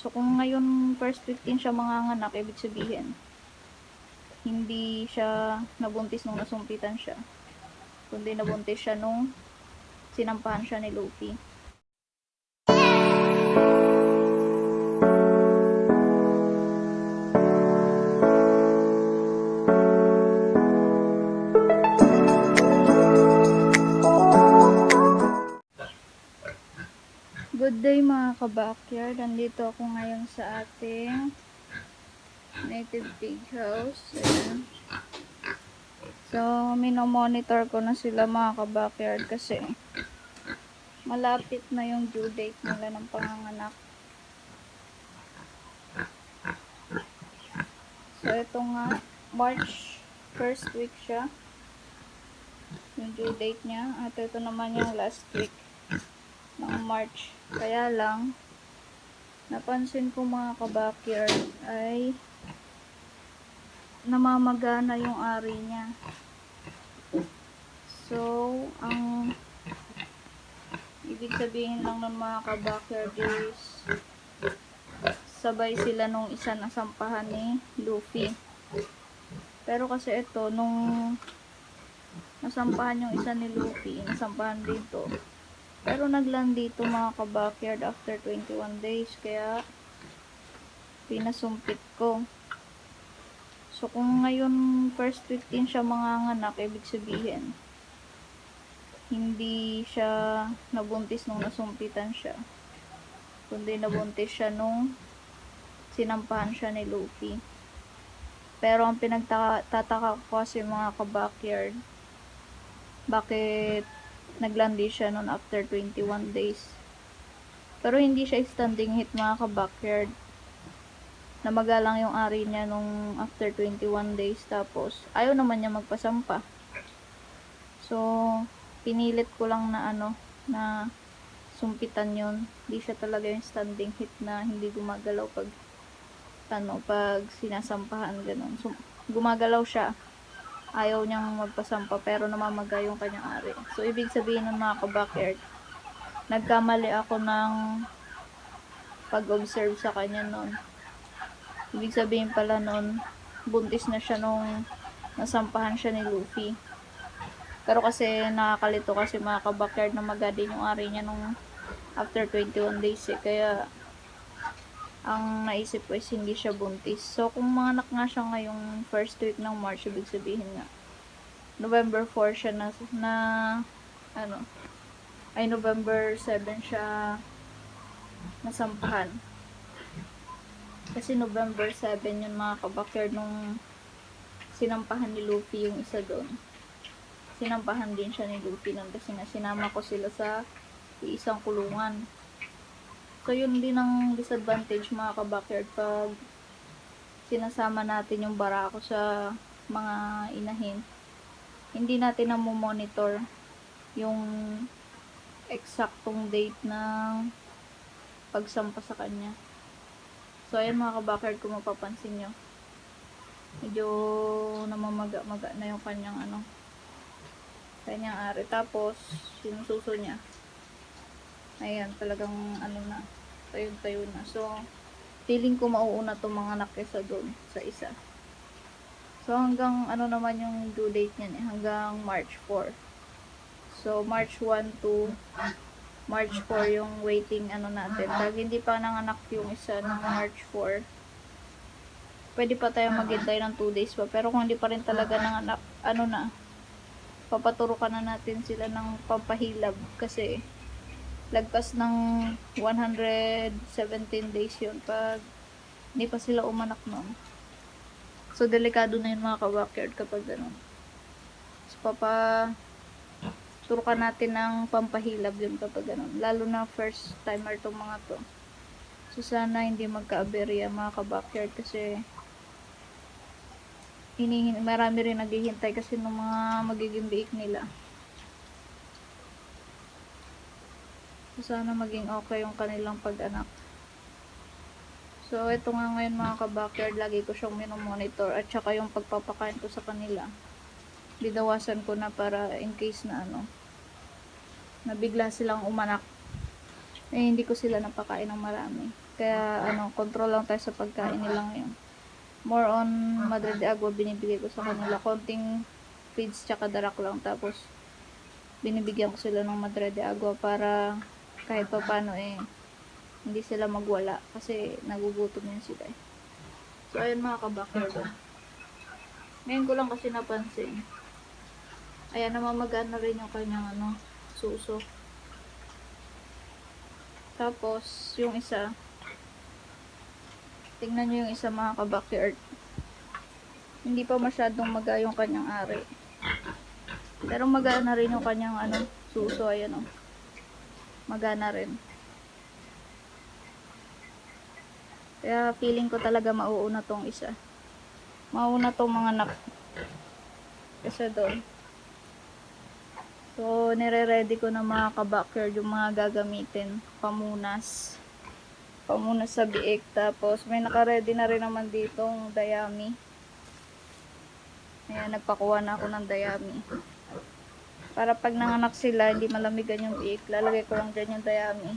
So, kung ngayon first 15 siya manganganak, ibig sabihin, hindi siya nabuntis nung nasumpitan siya, kundi nabuntis siya nung sinampahan siya ni Luffy. Good day mga ka-backyard. Nandito ako ngayon sa ating native pig house. Ayan. So, minomonitor ko na sila mga ka-backyard kasi malapit na yung due date nila ng panganganak. So, ito nga, March 1st week siya. Yung due date niya. At ito naman yung last week ng March. Kaya lang, napansin ko mga ka-backyard ay namamagana yung ari niya. So, ang ibig sabihin lang ng mga ka-backyard is sabay sila nung isa na sampahan ni Luffy. Pero kasi ito, nung nasampahan yung isa ni Luffy, nasampahan dito. Pero nagland dito mga ka-backyard after 21 days. Kaya, pinasumpit ko. So, kung ngayon first 15 siya manganganak, ibig sabihin, hindi siya nabuntis nung nasumpitan siya, kundi nabuntis siya nung sinampahan siya ni Luffy. Pero ang pinagtataka ko kasi mga ka-backyard, bakit naglandi siya nun after 21 days. Pero hindi siya standing hit mga ka-backyard. Namagalang yung ari niya nung after 21 days, tapos ayaw naman niya magpasampa. So, pinilit ko lang na na sumpitan yun. Hindi siya talaga yung standing hit na hindi gumagalaw pag pag sinasampahan ganun. So, gumagalaw siya. Ayaw niyang magpasampa pero namamaga yung kanyang ari. So, ibig sabihin ng mga ka-backyard, nagkamali ako ng pag-observe sa kanya nun. Ibig sabihin pala nun, buntis na siya nung nasampahan siya ni Luffy. Pero kasi nakakalito kasi mga ka-backyard na maga din yung ari niya nung after 21 days eh. Kaya ang naisip ko is hindi siya buntis. So kung manganak nga siya ngayong first week ng March, ibig sabihin nga November 4 siya November 7 siya nasampahan. Kasi November 7 yun mga ka-backyard nung sinampahan ni Luffy yung isa doon. Sinampahan din siya ni Luffy nun kasi nga sinama ko sila sa isang kulungan. So yun din ang disadvantage mga ka-backyard pag sinasama natin yung barako sa mga inahin. Hindi natin na monitor yung eksaktong date ng pagsampa sa kanya. So ayan mga ka-backyard, kung mapapansin nyo, medyo namamaga-maga na yung kanyang kanyang ari. Tapos sinususo niya, ayan, talagang na, tayo na. So feeling ko mauuna itong mga anak kesa doon sa isa. So hanggang naman yung due date niyan hanggang March 4. So March 1 to March 4 yung waiting natin. Pag hindi pa nanganak yung isa ng March 4, pwede pa tayo maghintay ng 2 days pa. Pero kung hindi pa rin talaga nanganak, papaturukan na natin sila ng pampahilab kasi lagpas ng 117 days yun pag hindi pa sila umanak nun. So delikado na yun mga ka-backyard kapag ganun. So turukan natin ng pampahilab yun kapag ganun. Lalo na first timer tong mga to. So sana hindi magka-aberya mga ka-backyard kasi marami rin naghihintay kasi ng mga magiging biik nila. So sana maging okay yung kanilang pag-anak. So ito nga ngayon mga ka-backyard, lagi ko siyang minomonitor at saka yung pagpapakain ko sa kanila. Bidawasan ko na para in case na nabigla silang umanak, eh hindi ko sila napakain ng marami. Kaya control lang tayo sa pagkain nila ngayon. More on Madre de Agua binibigay ko sa kanila. Konting feeds tsaka darak lang. Tapos binibigyan ko sila ng Madre de Agua para kahit pa paano hindi sila magwala. Kasi nagugutom yun sila eh. So ayun mga kabakero. Ngayon ko lang kasi napansin. Ayan, namamagaan na rin yung kanyang suso. Tapos, yung isa, tingnan nyo yung isa mga kabackyard. Hindi pa masyadong maga yung kanyang ari. Pero maga na rin yung kanyang suso. Ayan o. Maga na rin. Kaya feeling ko talaga mauuna tong isa. Mauuna tong mga anak. Kasi doon. So, nire-ready ko na mga kabackyard yung mga gagamitin. Pamunas. Pamunas sa biik. Tapos, may naka-ready na rin naman ditong dayami. Ayan, nagpakuha na ako ng dayami. Para pag nanganak sila, hindi malamigan yung biik. Lalagay ko lang dyan yung dayami.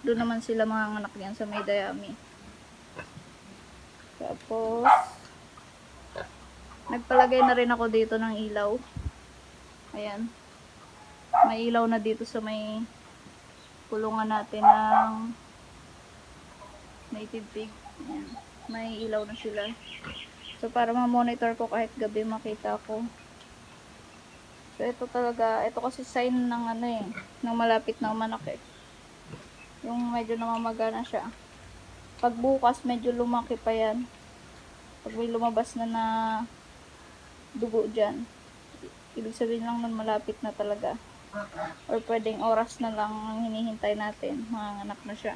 Doon naman sila mga anak yan sa may dayami. Tapos, nagpalagay na rin ako dito ng ilaw. Ayan. May ilaw na dito sa may kulungan natin ng native pig. Ayan. May ilaw na sila. So, para ma-monitor ko kahit gabi makita ko. So, ito talaga, ito kasi sign ng ng malapit na umanak eh. Yung medyo namamaga na siya. Pag bukas, medyo lumaki pa yan. Pag may lumabas na dugo dyan, ibig sabihin lang nun malapit na talaga. Or pwedeng oras na lang ang hinihintay natin. Manganganak na siya.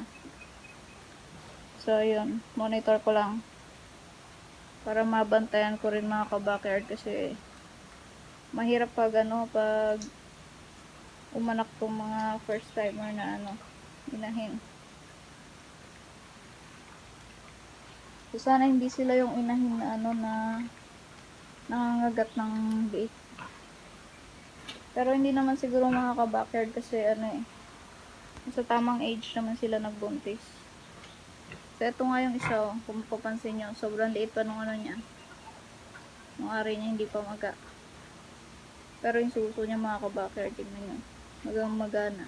So, yun. Monitor ko lang. Para mabantayan ko rin mga kabackyard kasi mahirap pag pag umanak tong mga first timer na inahin. So, sana hindi sila yung inahin na na nangangagat ng biik. Pero hindi naman siguro mga kabackyard kasi sa tamang age naman sila nagbuntis. So, ito nga yung isa, kung mapapansin nyo, sobrang liit pa nung niya. Nung ari niya hindi pa maga. Pero yung suso niya mga kabackyard, tingnan nyo. Magang magana.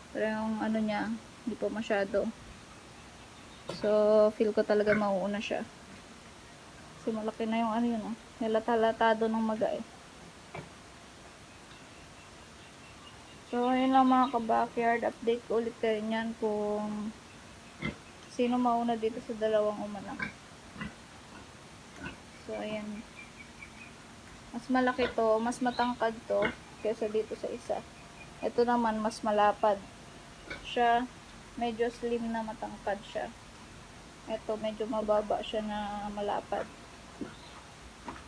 Pero yung niya, hindi pa masyado. So, feel ko talaga mauuna siya. Kasi malaki na yung yun, Nalata-latado ng maga eh. So, ayun lang mga kabackyard. Update ko ulit kayo niyan kung sino mauna dito sa dalawang umanak. So, ayan. Mas malaki to, mas matangkad to kaysa dito sa isa. Ito naman, mas malapad siya. Medyo slim na matangkad siya. Ito, medyo mababa siya na malapad.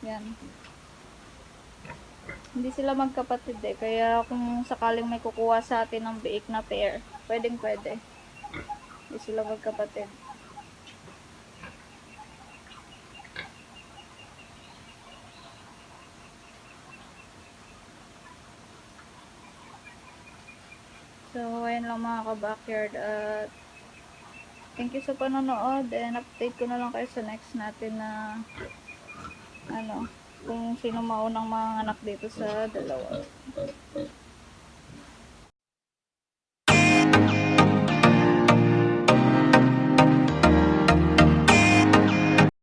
Yan. Hindi sila magkapatid eh. Kaya kung sakaling may kukuha sa atin ng biik na pair, pwedeng pwede. Hindi sila magkapatid. So, ayan lang mga kabackyard. At thank you sa panonood. And update ko na lang kayo sa next natin na kung sino maunang mga anak dito sa dalawa.